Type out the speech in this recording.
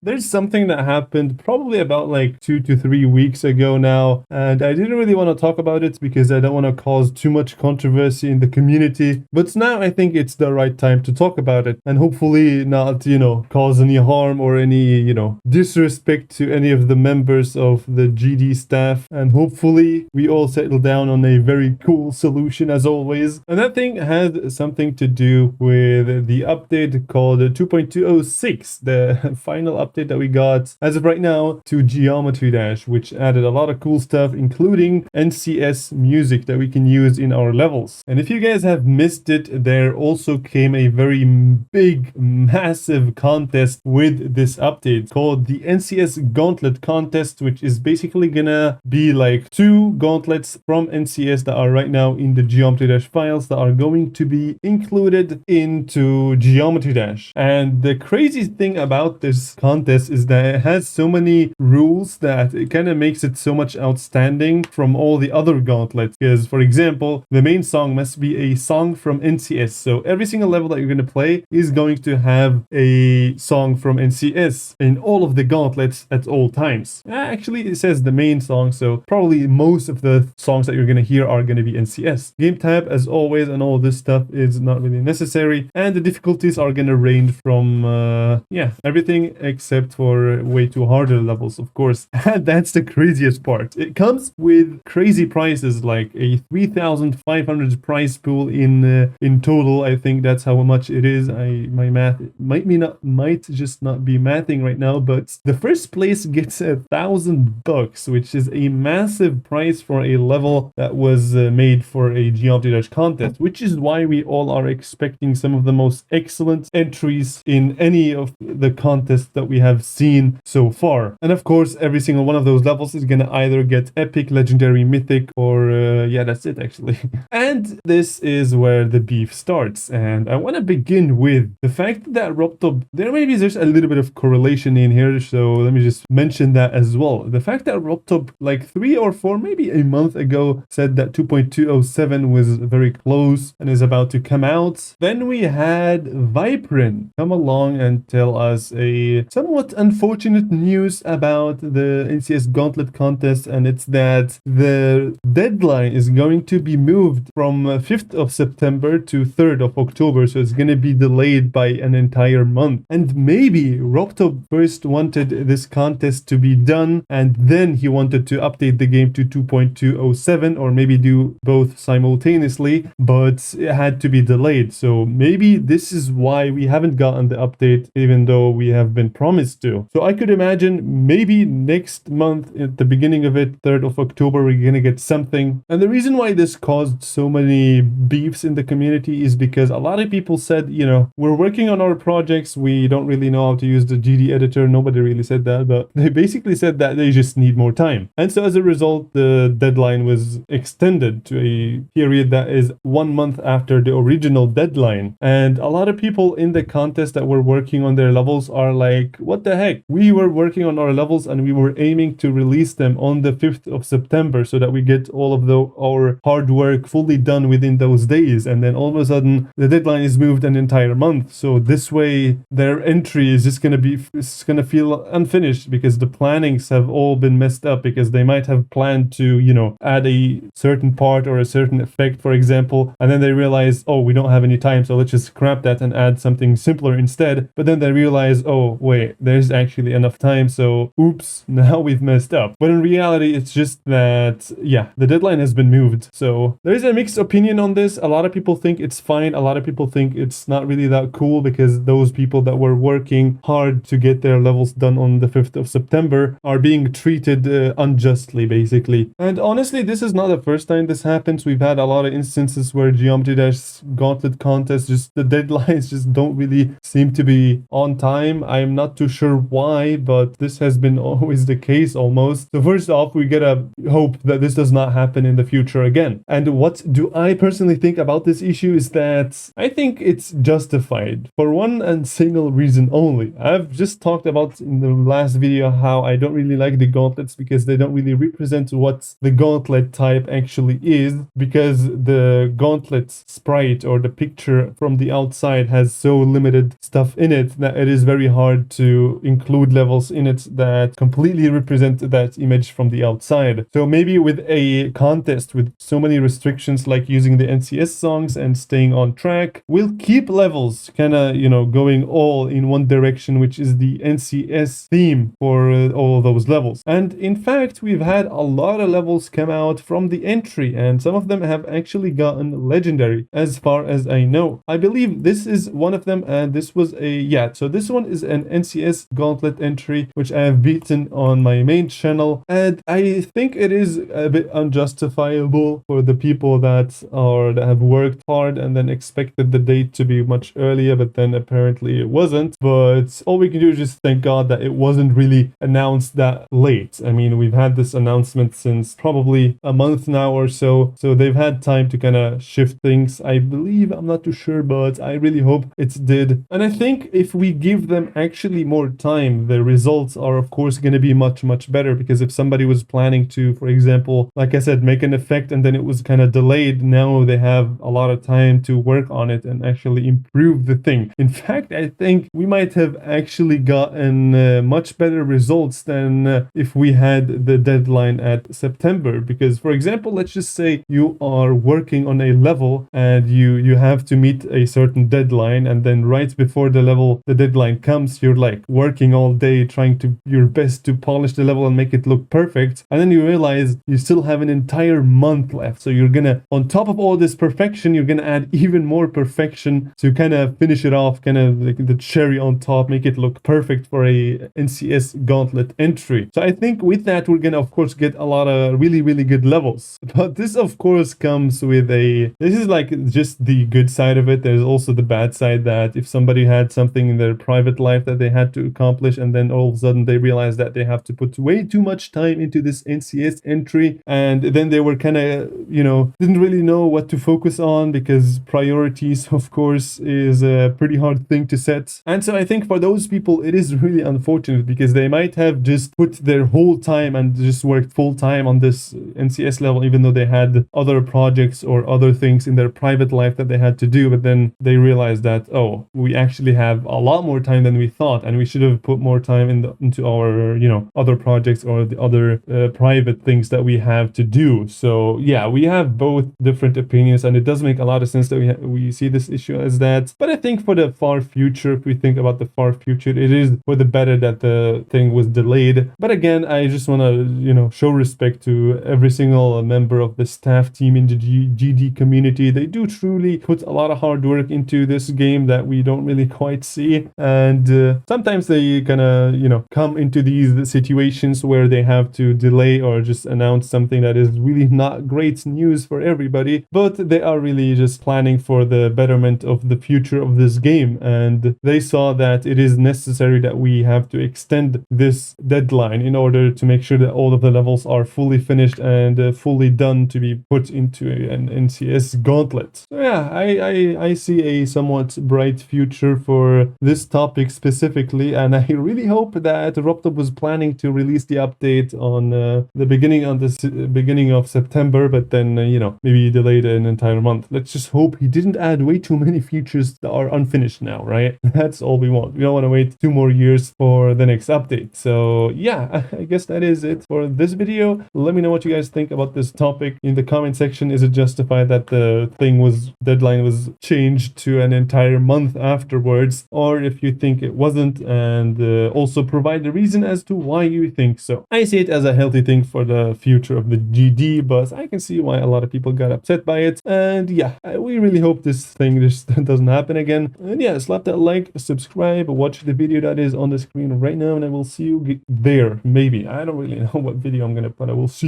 there's something that happened probably about like 2 to 3 weeks ago now, and I didn't really want to talk about it because I don't want to cause too much controversy in the community. But now I think it's the right time to talk about it, and hopefully not, cause any harm or any, disrespect to any of the members of the GD staff. And hopefully we all settle down on a very cool solution as always. And that thing had something to do with the update called 2.206, the final update that we got as of right now to Geometry Dash, which added a lot of cool stuff, including NCS music that we can use in our levels. And if you guys have missed it, there also came a very big, massive contest with this update called the NCS Gauntlet contest, which is basically gonna be like 2 gauntlets from NCS that are right now in the Geometry Dash files that are going to be included into Geometry Dash. And the crazy thing about this contest is that it has so many rules that it kind of makes it so much outstanding from all the other gauntlets. Because, for example, the main song must be a song from NCS. So every single level that you're going to play is going to have a song from NCS in all of the gauntlets at all times. Actually, it says the main song, so probably most of the songs that you're going to hear are going to be NCS. Game tab, as always, and all this stuff is not really necessary. And the difficulties are going to range from, everything except for way too harder levels, of course. And that's the craziest part. It comes with crazy prices, like a 3,500 prize pool in total. I think that's how much it is. My math might just not be mathing right now, but the first place gets $1,000, which is a massive price for a level that was made for a Geometry Dash contest, which is why we all are expecting some of the most excellent entries in any of the contests that we have seen so far. And of course, every single one of those levels is gonna either get epic, legendary, mythic, or that's it actually. And this is where the beef starts. And I want to begin with the fact that Robtop, there's a little bit of correlation in here, so let me just mention that as well. The fact that Robtop, like 3 or 4, maybe a month ago, said that 2.207 was very close and is about to come out. Then we had Viprin come along and tell us a somewhat unfortunate news about the NCS Gauntlet contest, and it's that the deadline is going to be moved from 5th of September to 3rd of October, so it's going to be delayed by an entire month. And maybe Robtop first wanted this contest to be done, and then he wanted to update the game to 2.207, or maybe do both simultaneously, but it had to be delayed. So maybe this is why we haven't gotten the update, even though we have been promised to. So I could imagine maybe next month, at the beginning of it, 3rd of October, we're gonna get something. And the reason why this caused so many beefs in the community is because a lot of people said, we're working on our projects, we don't really know how to use the GD editor. Nobody really said that, but they basically said that they just need more time. And so as a result, the deadline was extended to a period that is 1 month after the original deadline. And a lot of people in the contest that were working on their levels are like, what the heck? We were working on our levels and we were aiming to release them on the 5th of September so that we get all of our hard work fully done within those days. And then all of a sudden the deadline is moved an entire month. So this way their entry is just going to feel unfinished because the plannings have all been messed up, because they might have planned to, add a certain part or a certain effect, for example, and then they realize, oh, we don't have any time, so let's just scrap that and add something simpler instead. But then they realize, oh, wait, there's actually enough time, so oops, now we've messed up. But in reality, it's just that, the deadline has been moved. So there is a mixed opinion on this. A lot of people think it's fine. A lot of people think it's not really that cool, because those people that were working hard to get their levels done on the 5th of September are being treated unjustly, basically. And honestly, this is not the first time this happens. We've had a lot of instances where Geometry Dash Gauntlet contests, just the deadlines just don't really seem to be on time. I'm not too sure why, but this has been always the case almost. So first off, we gotta hope that this does not happen in the future again. And what do I personally think about this issue is that I think it's justified for one and single reason only. I've just talked about in the last video how I don't really like the gauntlets because they don't really represent what the gauntlet type actually is, because the gauntlet sprite or the picture from the outside has so limited stuff in it that it is very hard to include levels in it that completely represent that image from the outside. So maybe with a contest with so many restrictions, like using the NCS songs and staying on track, we'll keep levels kind of, going all in one direction, which is the NCS theme for all those levels. And in fact, we've had a lot of levels come out from the entry, and some of them have actually gotten legendary as far as I know. I believe this is one of them, and this was so this one is an NCS Gauntlet entry, which I have beaten on my main channel, and I think it is a bit unjustifiable for the people that have worked hard and then expected the date to be much earlier, but then apparently it wasn't. But all we can do is just thank God that it wasn't really announced that late. I mean, we've had this announcement since probably a month now or so they've had time to kind of shift things, I believe. I'm not too sure, but I really hope it did. And I think if we give them actually more time, the results are of course going to be much better, because if somebody was planning to, for example, like I said, make an effect and then it was kind of delayed, now they have a lot of time to work on it and actually improve the thing. In fact, I think we might have actually gotten much better results than if we had the deadline at September. Because, for example, let's just say you are working on a level and you have to meet a certain deadline, and then right before the deadline comes, you're like working all day trying to your best to polish the level and make it look perfect, and then you realize you still have an entire month left. So you're gonna, on top of all this perfection, you're gonna add even more perfection to kind of finish it off, kind of like the cherry on top, make it look perfect for a NCS Gauntlet entry. So I think with that we're gonna of course get a lot of really good levels. But this of course comes with this is like just the good side of it. There's also the bad side, that if somebody had something in their private life that they had to accomplish, and then all of a sudden they realized that they have to put way too much time into this NCS entry, and then they were kind of, didn't really know what to focus on, because priorities of course is a pretty hard thing to set. And so I think for those people it is really unfortunate, because they might have just put their whole time and just worked full time on this NCS level, even though they had other projects or other things in their private life that they had to do. But then they realized that, oh, we actually have a lot more time than we thought, and we should have put more time into our other projects or the other private things that we have to do. So yeah, we have both different opinions, and it does make a lot of sense that we see this issue as that. But I think for the far future, if we think about the far future, it is for the better that the thing was delayed. But again, I just want to show respect to every single member of the staff team in the GD community. They do truly put a lot of hard work into this game that we don't really quite see, and sometimes they kind of come into these situations where they have to delay or just announce something that is really not great news for everybody, but they are really just planning for the betterment of the future of this game, and they saw that it is necessary that we have to extend this deadline in order to make sure that all of the levels are fully finished and fully done to be put into an NCS Gauntlet. So yeah, I see a somewhat bright future for this topic specifically, and I really hope that Robtop was planning to release the update on the beginning of September, but then maybe delayed an entire month. Let's just hope he didn't add way too many features that are unfinished now, right? That's all we want. We don't want to wait 2 more years for the next update. So yeah, I guess that is it for this video. Let me know what you guys think about this topic in the comment section. Is it justified that the deadline was changed to an entire month afterwards, or if you think it wasn't, and also provide the reason as to why you think so. I see it as a healthy thing for the future of the GD, but I can see why a lot of people got upset by it. And yeah, we really hope this thing just doesn't happen again. And yeah, slap that like, subscribe, watch the video that is on the screen right now, and I will see you there. Maybe, I don't really know what video I'm gonna put. I will see you